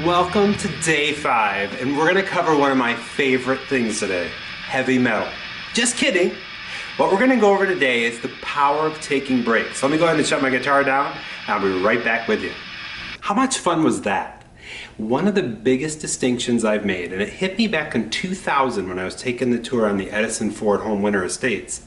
Welcome to day 5, and we're going to cover one of my favorite things today, heavy metal. Just kidding. What we're going to go over today is the power of taking breaks. Let me go ahead and shut my guitar down, and I'll be right back with you. How much fun was that? One of the biggest distinctions I've made, and it hit me back in 2000 when I was taking the tour on the Edison Ford Home Winter Estates,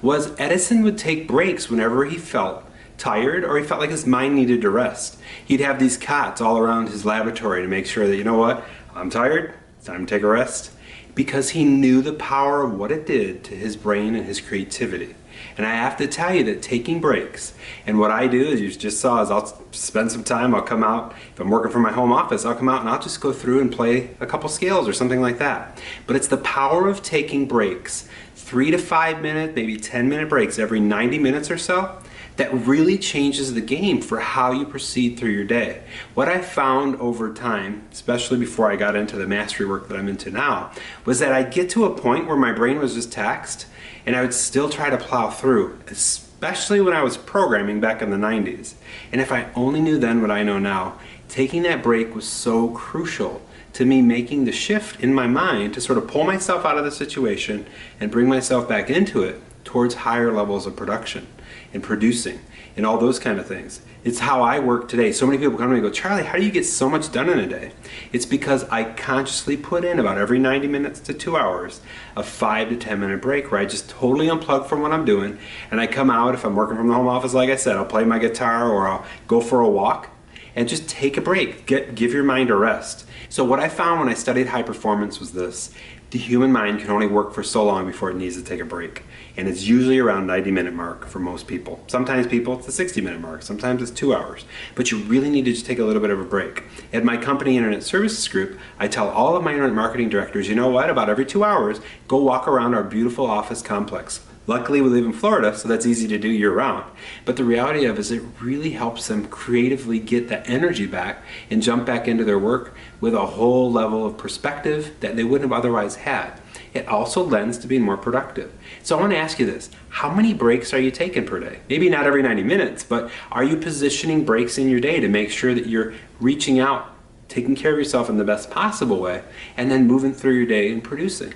was Edison would take breaks whenever he felt tired or he felt like his mind needed to rest. He'd have these cots all around his laboratory to make sure that, you know what, I'm tired, it's time to take a rest, because he knew the power of what it did to his brain and his creativity. And I have to tell you that taking breaks, and what I do, as you just saw, is I'll spend some time, I'll come out, if I'm working from my home office, I'll come out and I'll just go through and play a couple scales or something like that. But it's the power of taking breaks, 3 to 5 minute, maybe 10-minute breaks every 90 minutes or so, that really changes the game for how you proceed through your day. What I found over time, especially before I got into the mastery work that I'm into now, was that I'd get to a point where my brain was just taxed and I would still try to plow through, especially when I was programming back in the 90s. And if I only knew then what I know now, taking that break was so crucial to me making the shift in my mind to sort of pull myself out of the situation and bring myself back into it towards higher levels of production and producing and all those kind of things. It's how I work today. So many people come to me and go, Charlie, how do you get so much done in a day? It's because I consciously put in about every 90 minutes to 2 hours a 5 to 10 minute break where I just totally unplug from what I'm doing, and I come out. If I'm working from the home office, like I said, I'll play my guitar or I'll go for a walk and just take a break. Give your mind a rest. So what I found when I studied high performance was this: the human mind can only work for so long before it needs to take a break. And it's usually around 90-minute mark for most people. Sometimes people, it's a 60-minute mark. Sometimes it's 2 hours. But you really need to just take a little bit of a break. At my company Internet Services Group, I tell all of my internet marketing directors, you know what, about every 2 hours, go walk around our beautiful office complex. Luckily we live in Florida, so that's easy to do year-round. But the reality of it is it really helps them creatively get that energy back and jump back into their work with a whole level of perspective that they wouldn't have otherwise had. It also lends to being more productive. So I want to ask you this: how many breaks are you taking per day? Maybe not every 90 minutes, but are you positioning breaks in your day to make sure that you're reaching out, taking care of yourself in the best possible way, and then moving through your day and producing?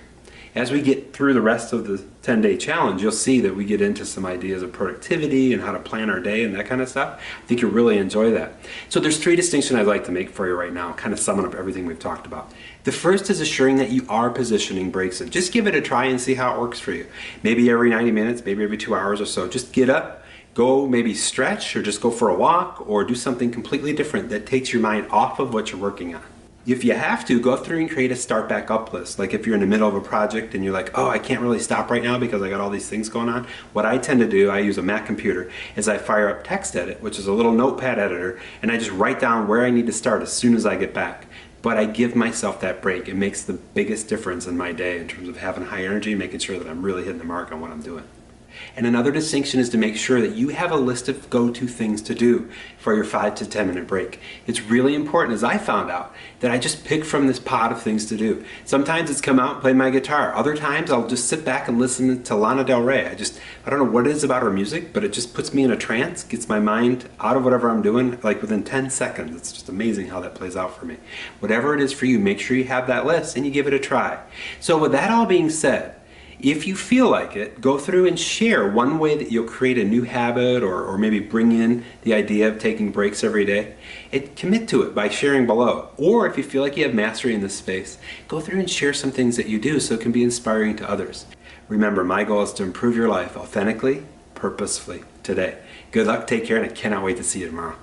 As we get through the rest of the 10-day challenge, you'll see that we get into some ideas of productivity and how to plan our day and that kind of stuff. I think you'll really enjoy that. So there's 3 distinctions I'd like to make for you right now, kind of summing up everything we've talked about. The first is assuring that you are positioning breaks in. Just give it a try and see how it works for you. Maybe every 90 minutes, maybe every 2 hours or so. Just get up, go maybe stretch, or just go for a walk, or do something completely different that takes your mind off of what you're working on. If you have to, go through and create a start back up list. Like if you're in the middle of a project and you're like, oh, I can't really stop right now because I got all these things going on. What I tend to do, I use a Mac computer, is I fire up TextEdit, which is a little notepad editor, and I just write down where I need to start as soon as I get back. But I give myself that break. It makes the biggest difference in my day in terms of having high energy and making sure that I'm really hitting the mark on what I'm doing. And another distinction is to make sure that you have a list of go-to things to do for your 5 to 10 minute break. It's really important, as I found out, that I just pick from this pot of things to do. Sometimes it's come out and play my guitar. Other times I'll just sit back and listen to Lana Del Rey. I don't know what it is about her music, but it just puts me in a trance, gets my mind out of whatever I'm doing like within 10 seconds. It's just amazing how that plays out for me. Whatever it is for you, make sure you have that list and you give it a try. So with that all being said, if you feel like it, go through and share one way that you'll create a new habit or maybe bring in the idea of taking breaks every day. And commit to it by sharing below. Or if you feel like you have mastery in this space, go through and share some things that you do so it can be inspiring to others. Remember, my goal is to improve your life authentically, purposefully, today. Good luck, take care, and I cannot wait to see you tomorrow.